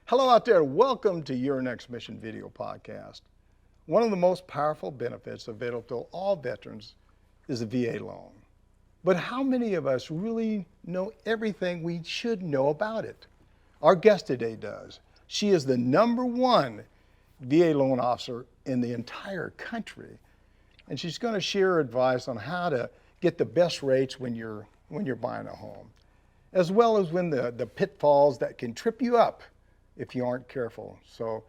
Hello out there. Welcome to Your Next Mission video podcast. One of the most powerful benefits available to all veterans is a VA loan. But how many of us really know everything we should know about it? Our guest today does. She is the #1 VA loan officer in the entire country. And she's going to share her advice on how to get the best rates when you're buying a home, as well as when the pitfalls that can trip you up if you aren't careful. So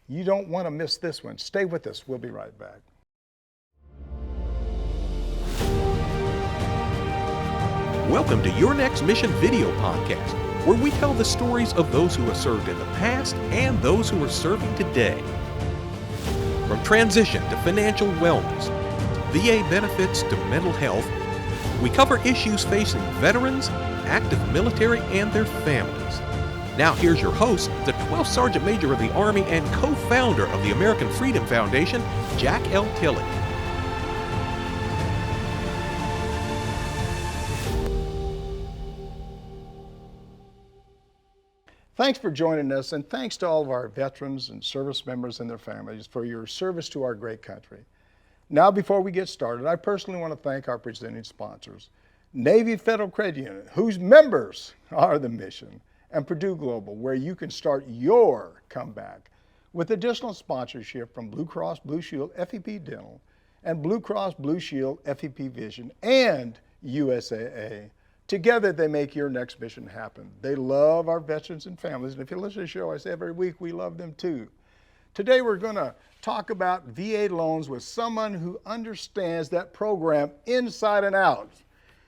you don't want to miss this one. Stay with us. We'll be right back. Welcome to Your Next Mission video podcast, where we tell the stories of those who have served in the past and those who are serving today. From transition to financial wellness, VA benefits to mental health, we cover issues facing veterans, active military, and their families. Now here's your host, the 12th Sergeant Major of the Army and co-founder of the American Freedom Foundation, Jack L. Tilley. Thanks for joining us, and thanks to all of our veterans and service members and their families for your service to our great country. Now, before we get started, I personally want to thank our presenting sponsors, Navy Federal Credit Union, whose members are the mission, and Purdue Global, where you can start your comeback, with additional sponsorship from Blue Cross Blue Shield FEP Dental and Blue Cross Blue Shield FEP Vision and USAA. Together, they make your next mission happen. They love our veterans and families, and if you listen to the show, I say every week, we love them too. Today, we're going to talk about VA loans with someone who understands that program inside and out.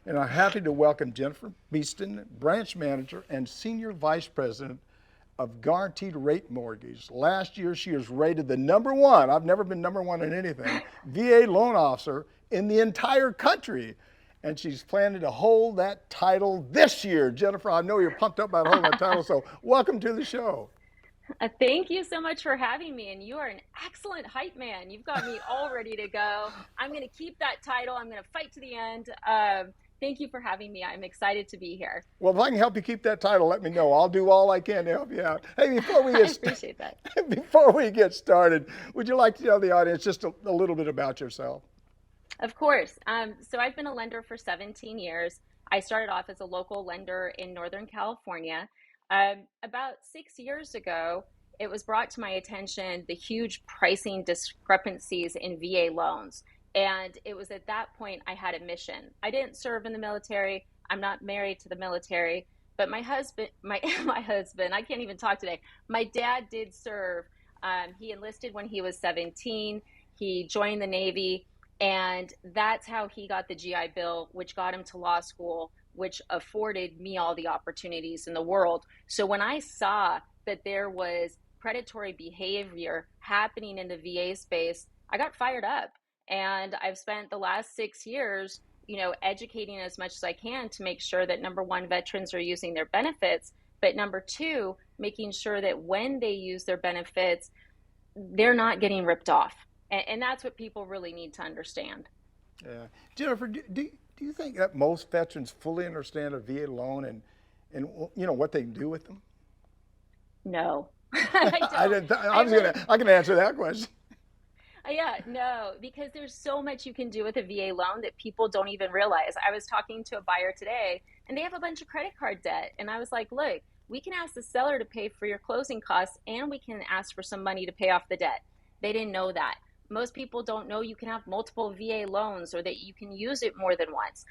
And I'm happy to welcome Jennifer Beeston, Branch Manager and Senior Vice President of Guaranteed Rate Mortgage. Last year, she was rated the #1, I've never been #1 in anything, VA loan officer in the entire country. And she's planning to hold that title this year. Jennifer, I know you're pumped up about holding that title, so welcome to the show. Thank you so much for having me, and you are an excellent hype man. You've got me all ready to go. I'm going to keep that title. I'm going to fight to the end. Thank you for having me. I'm excited to be here. Well, if I can help you keep that title, let me know. I'll do all I can to help you out. Hey, before we I appreciate that. Before we get started, would you like to tell the audience just a little bit about yourself? Of course. So I've been a lender for 17 years. I started off as a local lender in Northern California. About 6 years ago, it was brought to my attention the huge pricing discrepancies in VA loans. And it was at that point I had a mission. I didn't serve in the military. I'm not married to the military, but my husband, my husband, I can't even talk today. My dad did serve. He enlisted when he was 17. He joined the Navy, and that's how he got the GI Bill, which got him to law school, which afforded me all the opportunities in the world. So when I saw that there was predatory behavior happening in the VA space, I got fired up. And I've spent the last 6 years, educating as much as I can to make sure that #1, veterans are using their benefits, but #2, making sure that when they use their benefits, they're not getting ripped off. And that's what people really need to understand. Yeah. Jennifer, do you think that most veterans fully understand a VA loan and what they can do with them? No, I don't. I can answer that question. Yeah, no, because there's so much you can do with a VA loan that people don't even realize. I was talking to a buyer today, and they have a bunch of credit card debt. And I was like, look, we can ask the seller to pay for your closing costs, and we can ask for some money to pay off the debt. They didn't know that. Most people don't know you can have multiple VA loans or that you can use it more than once.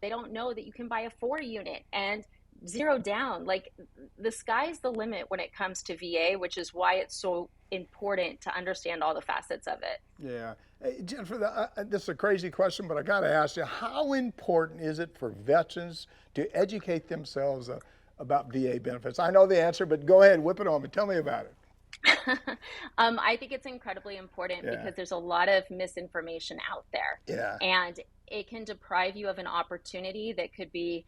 They don't know that you can buy a 4-unit and 0 down. Like, the sky's the limit when it comes to VA, which is why it's so important to understand all the facets of it. Yeah. Hey, Jennifer, this is a crazy question, but I got to ask you, how important is it for veterans to educate themselves about VA benefits? I know the answer, but go ahead, whip it on me. Tell me about it. I think it's incredibly important because there's a lot of misinformation out there. Yeah. And it can deprive you of an opportunity that could be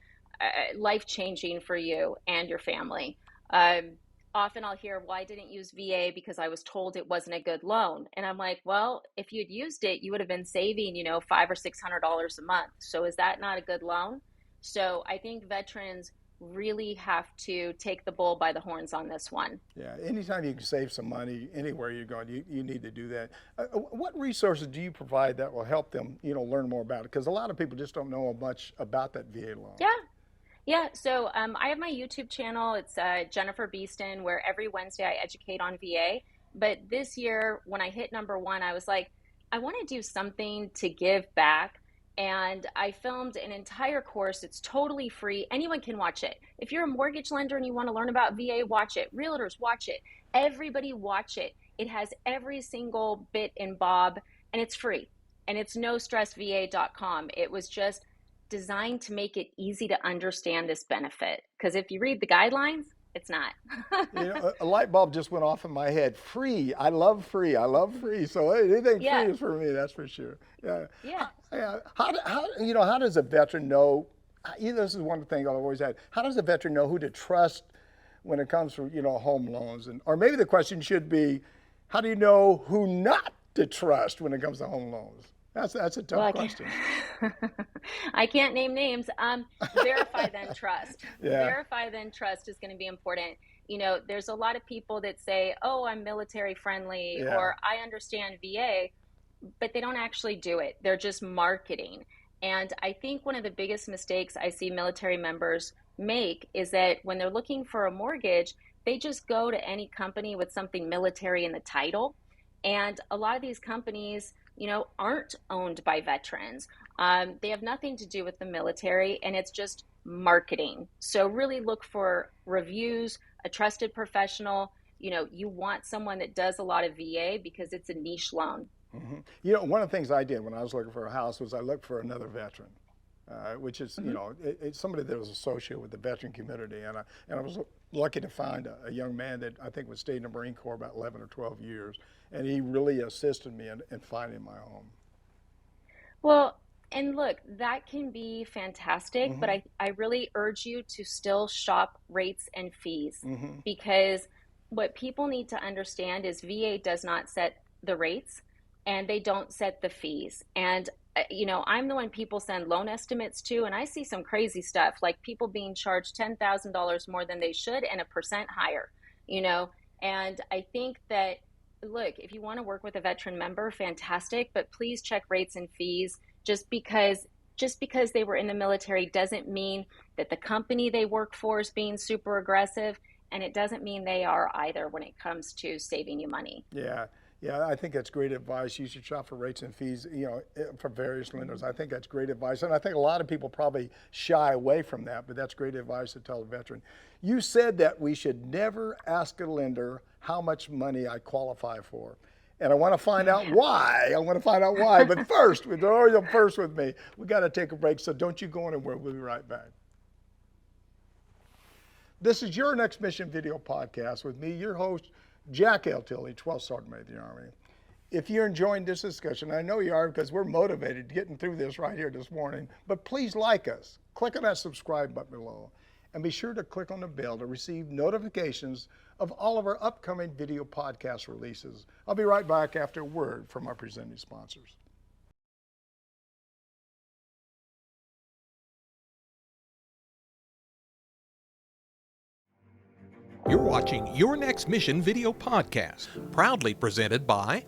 life-changing for you and your family. Often I'll hear, well, I didn't use VA because I was told it wasn't a good loan. And I'm like, well, if you'd used it, you would have been saving, $500 or $600 a month. So is that not a good loan? So I think veterans really have to take the bull by the horns on this one. Yeah, anytime you can save some money anywhere you're going, you need to do that. What resources do you provide that will help them, learn more about it? Because a lot of people just don't know much about that VA loan. Yeah. Yeah, so I have my YouTube channel. It's Jennifer Beeston, where every Wednesday I educate on VA. But this year, when I hit #1, I was like, I want to do something to give back. And I filmed an entire course. It's totally free. Anyone can watch it. If you're a mortgage lender and you want to learn about VA, watch it. Realtors, watch it. Everybody watch it. It has every single bit and bob, and it's free. And it's nostressva.com. It was just designed to make it easy to understand this benefit. Because if you read the guidelines, it's not. A light bulb just went off in my head. Free. I love free. I love free. So anything Yeah. free is for me. That's for sure. Yeah. Yeah. Yeah. How does a veteran know? This is one thing I've always had. How does a veteran know who to trust when it comes to home loans? Or maybe the question should be, how do you know who not to trust when it comes to home loans? That's a tough question. I can't name names. Verify then trust. Yeah. Verify then trust is going to be important. There's a lot of people that say, "Oh, I'm military friendly," Yeah. or "I understand VA," but they don't actually do it. They're just marketing. And I think one of the biggest mistakes I see military members make is that when they're looking for a mortgage, they just go to any company with something military in the title. And a lot of these companies, aren't owned by veterans. They have nothing to do with the military, and it's just marketing. So really look for reviews, a trusted professional. You want someone that does a lot of VA because it's a niche loan. Mm-hmm. One of the things I did when I was looking for a house was I looked for another veteran, which is, it's somebody that was associated with the veteran community. And I was lucky to find a young man that I think was stayed in the Marine Corps about 11 or 12 years. And he really assisted me in finding my home. Well, and look, that can be fantastic, but I really urge you to still shop rates and fees, because what people need to understand is VA does not set the rates and they don't set the fees. And, I'm the one people send loan estimates to, and I see some crazy stuff, like people being charged $10,000 more than they should and 1% higher, and I think that, look, if you want to work with a veteran member, fantastic, but please check rates and fees. Just because they were in the military doesn't mean that the company they work for is being super aggressive, and it doesn't mean they are either when it comes to saving you money. Yeah, I think that's great advice. You should shop for rates and fees, for various lenders. I think that's great advice. And I think a lot of people probably shy away from that, but that's great advice to tell a veteran. You said that we should never ask a lender how much money I qualify for. And I want to find out why. But first, with me, we got to take a break. So don't you go anywhere. We'll be right back. This is Your Next Mission video podcast with me, your host, Jack L. Tilley, 12th Sergeant Major of the Army. If you're enjoying this discussion, I know you are because we're motivated getting through this right here this morning, but please like us. Click on that subscribe button below, and be sure to click on the bell to receive notifications of all of our upcoming video podcast releases. I'll be right back after a word from our presenting sponsors. You're watching Your Next Mission video podcast, proudly presented by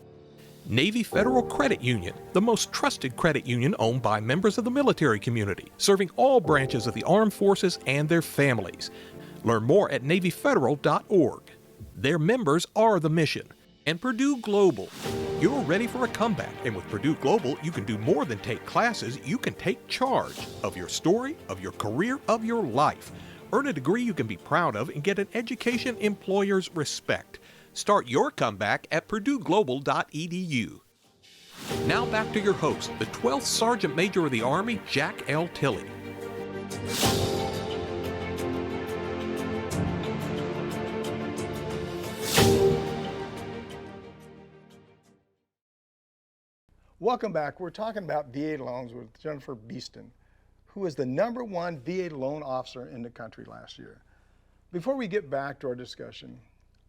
Navy Federal Credit Union, the most trusted credit union owned by members of the military community, serving all branches of the armed forces and their families. Learn more at NavyFederal.org. Their members are the mission. And Purdue Global. You're ready for a comeback, and with Purdue Global, you can do more than take classes. You can take charge of your story, of your career, of your life. Earn a degree you can be proud of and get an education employers respect. Start your comeback at purdueglobal.edu. Now back to your host, the 12th Sergeant Major of the Army, Jack L. Tilley. Welcome back. We're talking about VA loans with Jennifer Beeston, who is the #1 VA loan officer in the country last year. Before we get back to our discussion,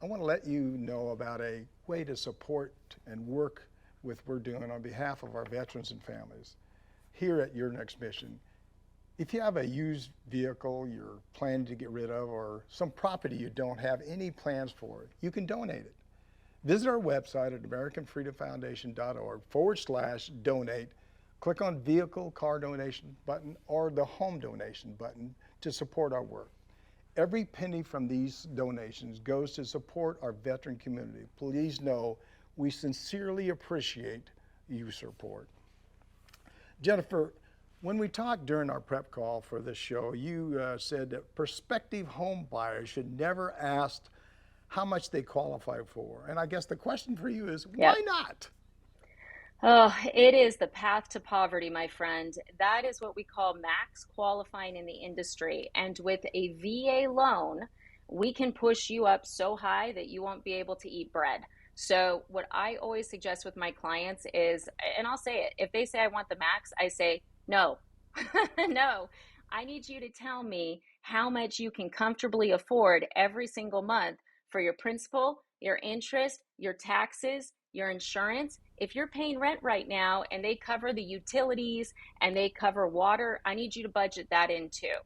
I want to let you know about a way to support and work with what we're doing on behalf of our veterans and families here at Your Next Mission. If you have a used vehicle you're planning to get rid of or some property you don't have any plans for, you can donate it. Visit our website at americanfreedomfoundation.org/donate. Click on vehicle car donation button or the home donation button to support our work. Every penny from these donations goes to support our veteran community. Please know we sincerely appreciate your support. Jennifer, when we talked during our prep call for this show, you said that prospective home buyers should never ask how much they qualify for. And I guess the question for you is, Yep. why not? Oh, it is the path to poverty, my friend. That is what we call max qualifying in the industry. And with a VA loan, we can push you up so high that you won't be able to eat bread. So, what I always suggest with my clients is, and I'll say it, if they say I want the max, I say, no, no. I need you to tell me how much you can comfortably afford every single month for your principal, your interest, your taxes, your insurance. If you're paying rent right now and they cover the utilities and they cover water, I need you to budget that in too.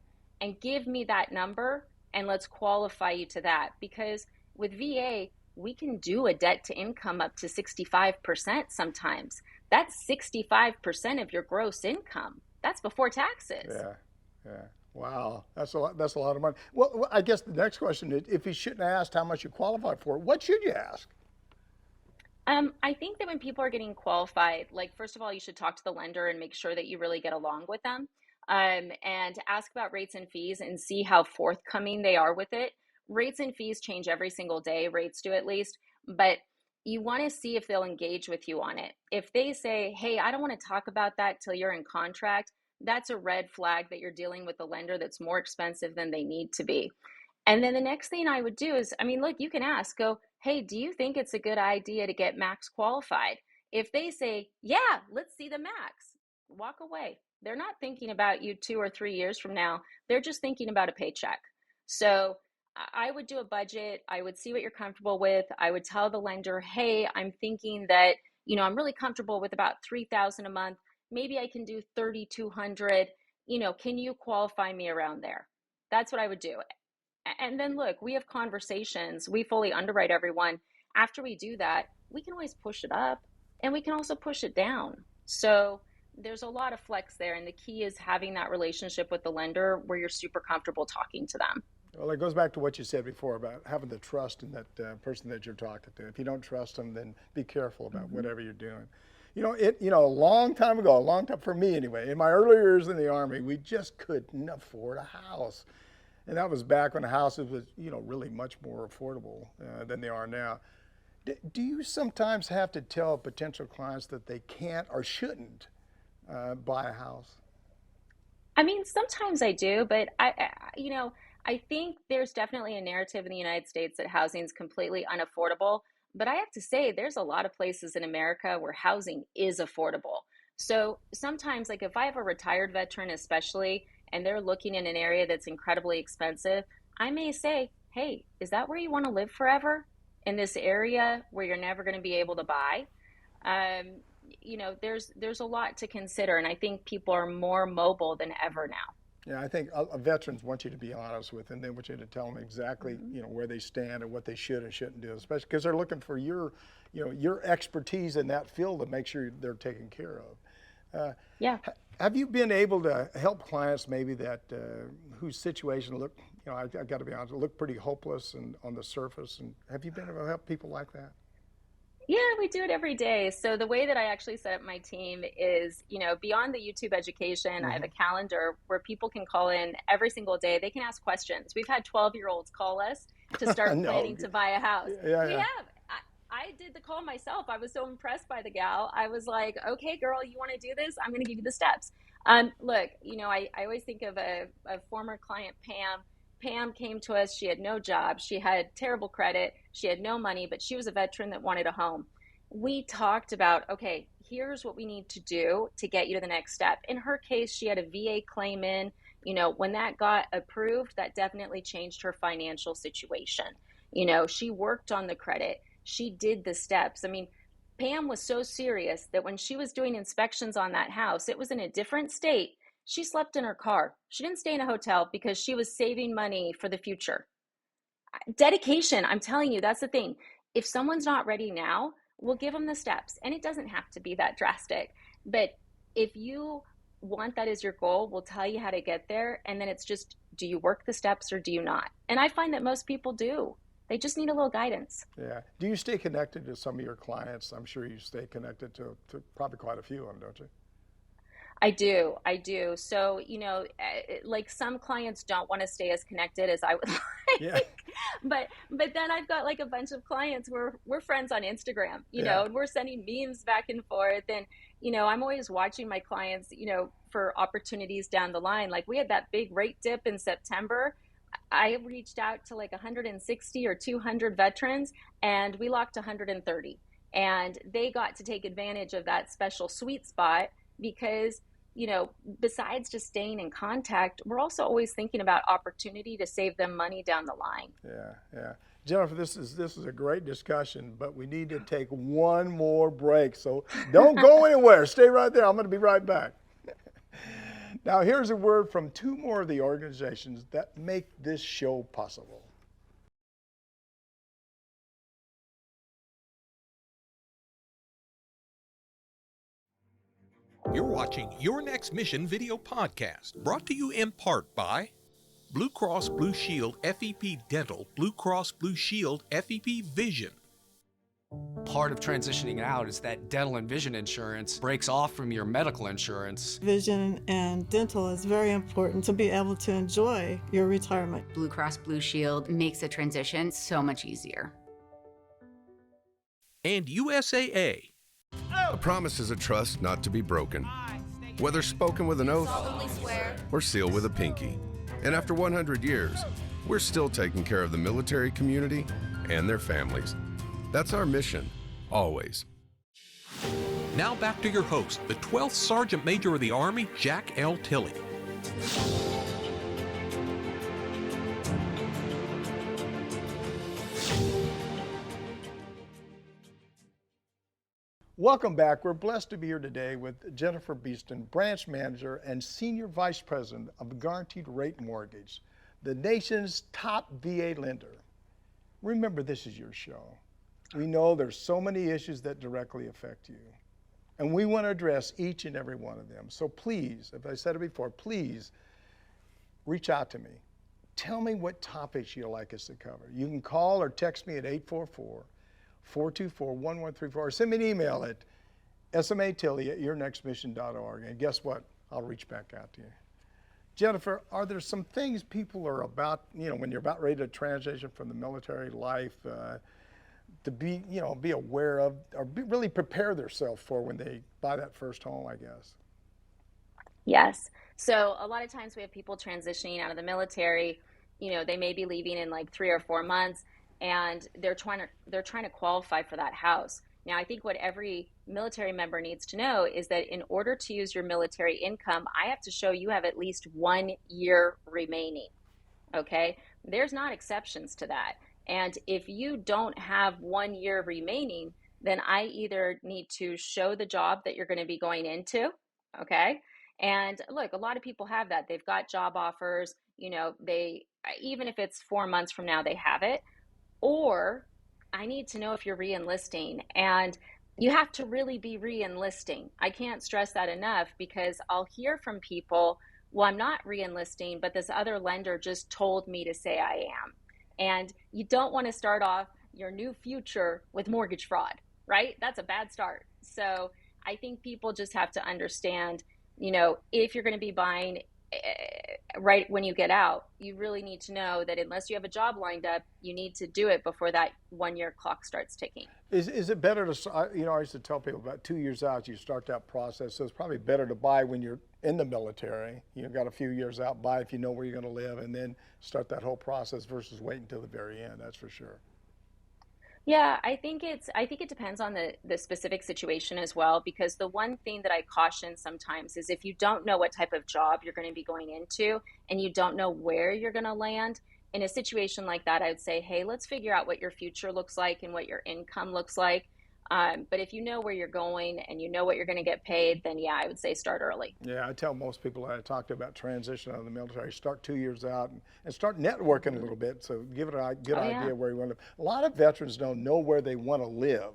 And give me that number and let's qualify you to that. Because with VA, we can do a debt to income up to 65% sometimes. That's 65% of your gross income. That's before taxes. Yeah, yeah. Wow, that's a lot. That's a lot of money. Well, I guess the next question is, if you shouldn't ask how much you qualify for, what should you ask? I think that when people are getting qualified, like first of all, you should talk to the lender and make sure that you really get along with them, and ask about rates and fees and see how forthcoming they are with it. Rates and fees change every single day, rates do at least, but you want to see if they'll engage with you on it. If they say, hey, I don't want to talk about that till you're in contract, that's a red flag that you're dealing with a lender that's more expensive than they need to be. And then the next thing I would do is, I mean, look, you can ask, go, hey, do you think it's a good idea to get max qualified? If they say, yeah, let's see the max, walk away. They're not thinking about you 2 or 3 years from now. They're just thinking about a paycheck. So I would do a budget. I would see what you're comfortable with. I would tell the lender, hey, I'm thinking that, I'm really comfortable with about 3,000 a month. Maybe I can do 3,200. Can you qualify me around there? That's what I would do. And then look, we have conversations. We fully underwrite everyone. After we do that, we can always push it up and we can also push it down. So there's a lot of flex there. And the key is having that relationship with the lender where you're super comfortable talking to them. Well, it goes back to what you said before about having the trust in that person that you're talking to. If you don't trust them, then be careful about whatever you're doing. A long time ago, a long time for me anyway, in my early years in the Army, we just couldn't afford a house. And that was back when houses was, really much more affordable than they are now. Do you sometimes have to tell potential clients that they can't or shouldn't buy a house? I mean, sometimes I do, but I think there's definitely a narrative in the United States that housing is completely unaffordable. But I have to say, there's a lot of places in America where housing is affordable. So sometimes, like if I have a retired veteran, especially, and they're looking in an area that's incredibly expensive, I may say, hey, is that where you want to live forever? In this area where you're never going to be able to buy? There's a lot to consider, and I think people are more mobile than ever now. Yeah, I think veterans want you to be honest with them. They want you to tell them exactly, where they stand and what they should and shouldn't do, especially because they're looking for your expertise in that field to make sure they're taken care of. Yeah. Have you been able to help clients maybe that whose situation look, I got to be honest, look pretty hopeless and on the surface? And have you been able to help people like that? Yeah, we do it every day. So the way that I actually set up my team is, beyond the YouTube education, I have a calendar where people can call in every single day. They can ask questions. We've had 12-year-olds call us to start No. planning to buy a house. Yeah, We yeah. have. I did the call myself. I was so impressed by the gal. I was like, okay, girl, you want to do this? I'm going to give you the steps. Look, I always think of a former client, Pam. Pam came to us. She had no job. She had terrible credit. She had no money, but she was a veteran that wanted a home. We talked about, okay, here's what we need to do to get you to the next step. In her case, she had a VA claim in. When that got approved, that definitely changed her financial situation. She worked on the credit. She did the steps. I mean, Pam was so serious that when she was doing inspections on that house, it was in a different state. She slept in her car. She didn't stay in a hotel because she was saving money for the future. Dedication, I'm telling you, that's the thing. If someone's not ready now, we'll give them the steps. And it doesn't have to be that drastic. But if you want that as your goal, we'll tell you how to get there. And then it's just, do you work the steps or do you not? And I find that most people do. They just need a little guidance. Yeah. Do you stay connected to some of your clients? I'm sure you stay connected to probably quite a few of them, don't you? I do. I do. So, like some clients don't want to stay as connected as I would Yeah. like. But then I've got like a bunch of clients where we're friends on Instagram, Yeah. and we're sending memes back and forth. And, I'm always watching my clients, for opportunities down the line. Like we had that big rate dip in September. I reached out to like 160 or 200 veterans and we locked 130. And they got to take advantage of that special sweet spot because besides just staying in contact, we're also always thinking about opportunity to save them money down the line. Yeah, yeah. Jennifer, this is a great discussion, but we need to take one more break. So don't go anywhere. Stay right there. I'm going to be right back. Now, here's a word from two more of the organizations that make this show possible. You're watching Your Next Mission video podcast, brought to you in part by Blue Cross Blue Shield FEP Dental, Blue Cross Blue Shield FEP Vision. Part of transitioning out is that dental and vision insurance breaks off from your medical insurance. Vision and dental is very important to be able to enjoy your retirement. Blue Cross Blue Shield makes the transition so much easier. And USAA. A promise is a trust not to be broken, whether spoken with an oath or sealed with a pinky. And after 100 years, we're still taking care of the military community and their families. That's our mission, always. Now back to your host, the 12th Sergeant Major of the Army, Jack L. Tilley. Welcome back. We're blessed to be here today with Jennifer Beeston, Branch Manager and Senior Vice President of Guaranteed Rate Mortgage, the nation's top VA lender. Remember, this is your show. We know there's so many issues that directly affect you, and we want to address each and every one of them. So please, if I said it before, please reach out to me. Tell me what topics you'd like us to cover. You can call or text me at 844-424-1134, or send me an email at smatilley@yournextmission.org. And guess what? I'll reach back out to you. Jennifer, are there some things people are about, when you're about ready to transition from the military life, to be aware of, or really prepare themselves for when they buy that first home, I guess? Yes. So a lot of times we have people transitioning out of the military, they may be leaving in like 3 or 4 months, and they're trying to qualify for that house. Now, I think what every military member needs to know is that in order to use your military income, I have to show you have at least 1 year remaining. Okay? There's not exceptions to that. And if you don't have 1 year remaining, then I either need to show the job that you're going to be going into. Okay? And look, a lot of people have that. They've got job offers, they, even if it's 4 months from now, they have it. Or I need to know if you're re-enlisting, and you have to really be re-enlisting. I can't stress that enough, because I'll hear from people, well, I'm not re-enlisting, but this other lender just told me to say I am. And you don't want to start off your new future with mortgage fraud, right? That's a bad start. So I think people just have to understand, if you're going to be buying right when you get out, you really need to know that unless you have a job lined up, you need to do it before that 1 year clock starts ticking. Is it better to, I used to tell people about 2 years out, you start that process. So it's probably better to buy when you're in the military. You've got a few years out, buy if you know where you're going to live, and then start that whole process versus wait until the very end. That's for sure. Yeah, I think it depends on the specific situation as well, because the one thing that I caution sometimes is if you don't know what type of job you're going to be going into and you don't know where you're going to land, in a situation like that, I would say, hey, let's figure out what your future looks like and what your income looks like But if you know where you're going and you know what you're going to get paid, then yeah, I would say start early. Yeah, I tell most people I talk to about transition out of the military, start 2 years out and start networking a little bit. So give it a good idea where you want to live. A lot of veterans don't know where they want to live.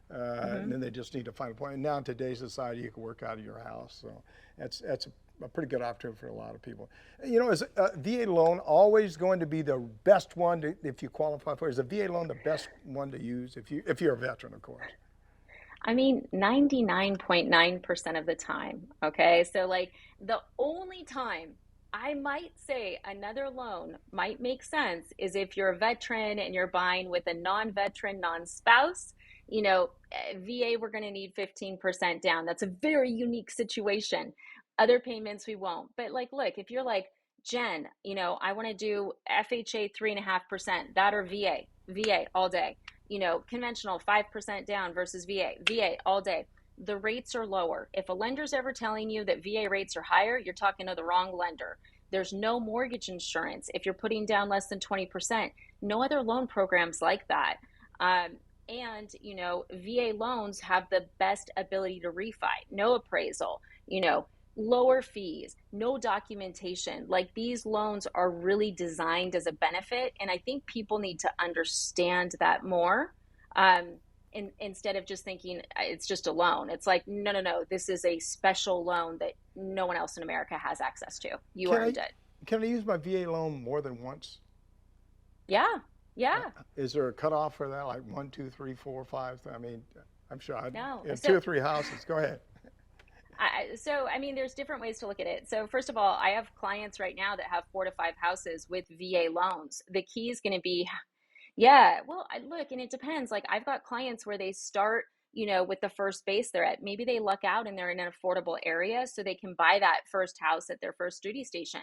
And then they just need to find a point. And now in today's society, you can work out of your house. So that's a pretty good opportunity for a lot of people. You know, is a VA loan always going to be the best one if you qualify for it? Is a VA loan the best one to use if you're a veteran, of course? I mean, 99.9% of the time. Okay. So, like, the only time I might say another loan might make sense is if you're a veteran and you're buying with a non-veteran, non-spouse. You know, VA, we're going to need 15% down. That's a very unique situation. Other payments, we won't. But, like, look, if you're like, Jen, you know, I want to do FHA 3.5%, that or VA all day. You know, conventional 5% down versus VA all day. The rates are lower. If a lender's ever telling you that VA rates are higher, you're talking to the wrong lender. There's no mortgage insurance if you're putting down less than 20%. No other loan programs like that. And, you know, VA loans have the best ability to refi, no appraisal, you know, lower fees, no documentation. Like, these loans are really designed as a benefit. And I think people need to understand that more. Instead of just thinking it's just a loan. It's like, no, this is a special loan that no one else in America has access to. You earned it. Can I use my VA loan more than once? Yeah. Is there a cutoff for that? Like 1, 2, 3, 4, 5? I mean, I'm sure I'd No. have So, 2 or 3 houses. Go ahead. I mean, there's different ways to look at it. So first of all, I have clients right now that have 4 to 5 houses with VA loans. The key is going to be, yeah, well, look, and it depends. Like, I've got clients where they start, you know, with the first base they're at. Maybe they luck out and they're in an affordable area, so they can buy that first house at their first duty station,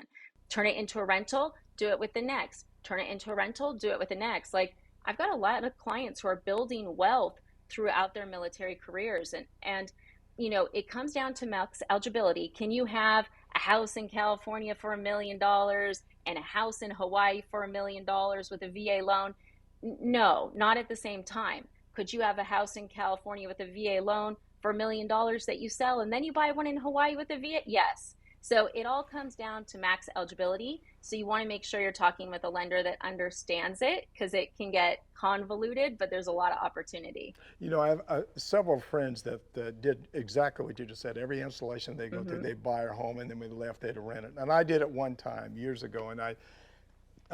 turn it into a rental, do it with the next, turn it into a rental, do it with the next. Like, I've got a lot of clients who are building wealth throughout their military careers. And you know, it comes down to max eligibility. Can you have a house in California for $1 million and a house in Hawaii for $1 million with a VA loan? No, not at the same time. Could you have a house in California with a VA loan for $1 million that you sell and then you buy one in Hawaii with a VA? Yes. So it all comes down to max eligibility. So you want to make sure you're talking with a lender that understands it, because it can get convoluted, but there's a lot of opportunity. You know, I have several friends that did exactly what you just said. Every installation they go through, they buy a home, and then when they left, they'd rent it. And I did it one time years ago, and I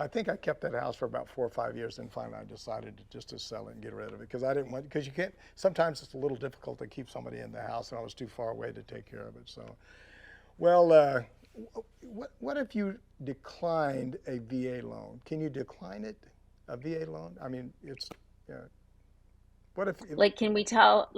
think I kept that house for about 4 or 5 years, and finally I decided to sell it and get rid of it, because I didn't want, because you can't, sometimes it's a little difficult to keep somebody in the house, and I was too far away to take care of it. So, well, what if you declined a VA loan? Can you decline it, a VA loan? I mean, it's, what if? Can we tell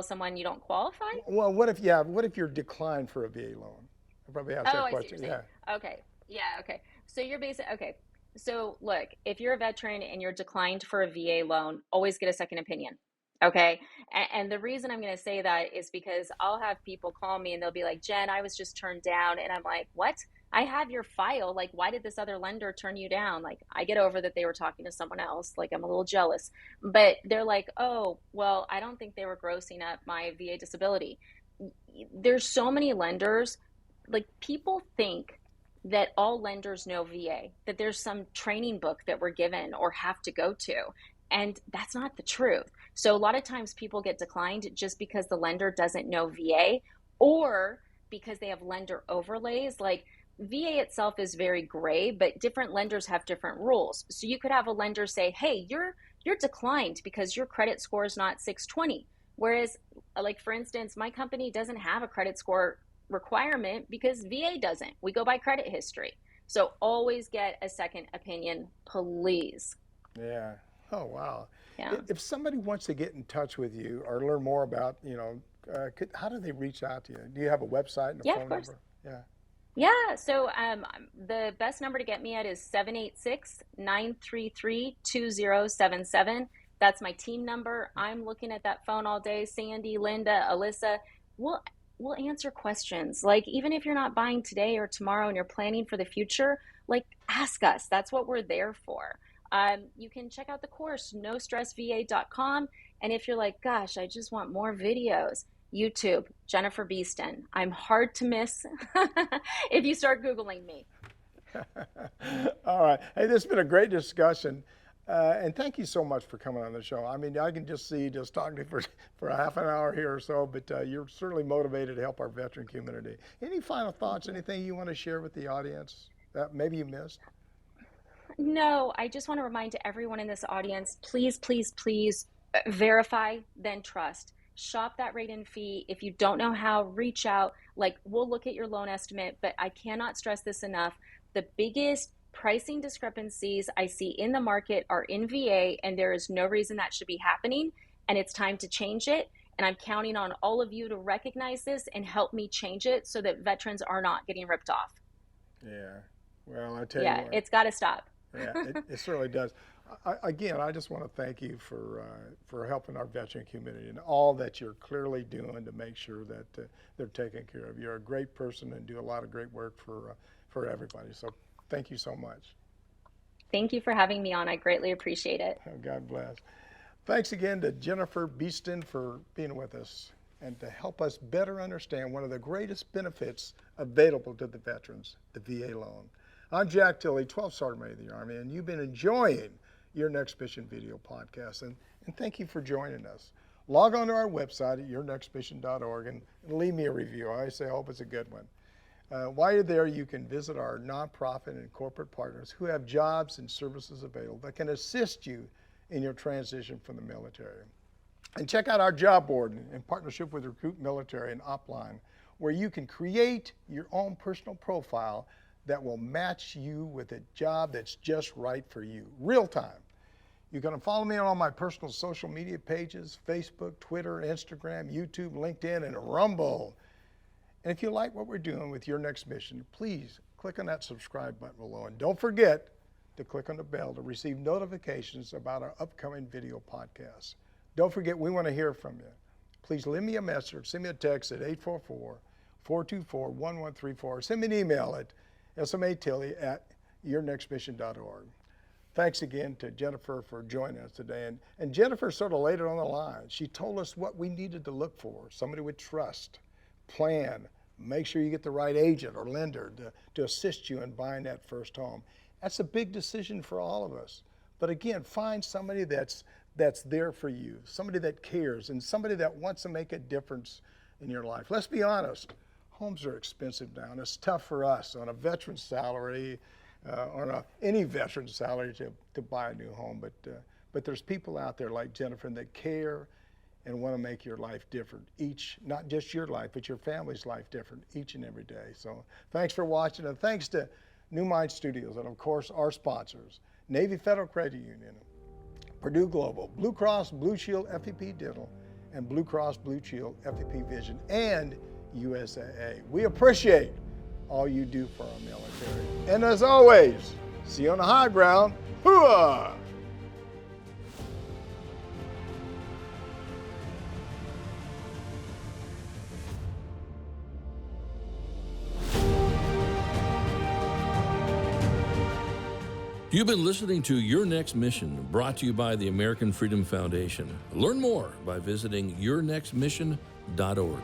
someone you don't qualify? Well, what if you're declined for a VA loan? I probably asked that question. Yeah. Okay. Yeah. Okay. So you're okay. So look, if you're a veteran and you're declined for a VA loan, always get a second opinion. Okay. And the reason I'm going to say that is because I'll have people call me and they'll be like, Jen, I was just turned down. And I'm like, what? I have your file. Like, why did this other lender turn you down? Like, I get over that they were talking to someone else. Like, I'm a little jealous. But they're like, oh, well, I don't think they were grossing up my VA disability. There's so many lenders. Like, people think that all lenders know VA, that there's some training book that we're given or have to go to. And that's not the truth. So a lot of times people get declined just because the lender doesn't know VA, or because they have lender overlays. Like, VA itself is very gray, but different lenders have different rules. So you could have a lender say, hey, you're declined because your credit score is not 620. Whereas, like, for instance, my company doesn't have a credit score requirement because VA doesn't. We go by credit history. So always get a second opinion, please. Yeah. Oh, wow. Yeah. If somebody wants to get in touch with you or learn more about, you know, how do they reach out to you? Do you have a website and a phone number? Yeah. So the best number to get me at is 786-933-2077. That's my team number. I'm looking at that phone all day. Sandy, Linda, Alyssa, we'll answer questions. Like, even if you're not buying today or tomorrow and you're planning for the future, like, ask us. That's what we're there for. You can check out the course, nostressva.com, And if you're like, gosh, I just want more videos, YouTube, Jennifer Beeston. I'm hard to miss if you start Googling me. All right. Hey, this has been a great discussion. And thank you so much for coming on the show. I mean, I can just see just talking to you for a half an hour here or so, but you're certainly motivated to help our veteran community. Any final thoughts, anything you want to share with the audience that maybe you missed? No, I just want to remind everyone in this audience, please, please, please verify, then trust. Shop that rate and fee. If you don't know how, reach out. Like, we'll look at your loan estimate, but I cannot stress this enough. The biggest pricing discrepancies I see in the market are in VA, and there is no reason that should be happening, and it's time to change it. And I'm counting on all of you to recognize this and help me change it so that veterans are not getting ripped off. Yeah. Well, I tell you what. It's got to stop. Yeah, it certainly does. Again, I just want to thank you for helping our veteran community and all that you're clearly doing to make sure that they're taken care of. You're a great person and do a lot of great work for everybody. So thank you so much. Thank you for having me on. I greatly appreciate it. God bless. Thanks again to Jennifer Beeston for being with us and to help us better understand one of the greatest benefits available to the veterans, the VA loan. I'm Jack Tilley, 12th Sergeant Major of the Army, and you've been enjoying Your Next Mission video podcast, and thank you for joining us. Log on to our website at yournextmission.org and leave me a review. I hope it's a good one. While you're there, you can visit our nonprofit and corporate partners who have jobs and services available that can assist you in your transition from the military. And check out our job board in partnership with Recruit Military and Upline, where you can create your own personal profile that will match you with a job that's just right for you, real time. You can follow me on all my personal social media pages, Facebook, Twitter, Instagram, YouTube, LinkedIn, and Rumble. And if you like what we're doing with Your Next Mission, please click on that subscribe button below. And don't forget to click on the bell to receive notifications about our upcoming video podcasts. Don't forget, we want to hear from you. Please leave me a message, send me a text at 844-424-1134, send me an email at SMA Tilley at yournextmission.org. Thanks again to Jennifer for joining us today. And Jennifer sort of laid it on the line. She told us what we needed to look for. Somebody with trust, plan, make sure you get the right agent or lender to assist you in buying that first home. That's a big decision for all of us. But again, find somebody that's there for you, somebody that cares, and somebody that wants to make a difference in your life. Let's be honest. Homes are expensive now, and it's tough for us on a veteran's salary, any veteran's salary to buy a new home. But there's people out there like Jennifer that care and want to make your life different. Not just your life, but your family's life different each and every day. So thanks for watching, and thanks to New Mind Studios, and of course our sponsors, Navy Federal Credit Union, Purdue Global, Blue Cross Blue Shield FEP Dental, and Blue Cross Blue Shield FEP Vision, and USAA. We appreciate all you do for our military. And as always, see you on the high ground. Hooah! You've been listening to Your Next Mission, brought to you by the American Freedom Foundation. Learn more by visiting yournextmission.org.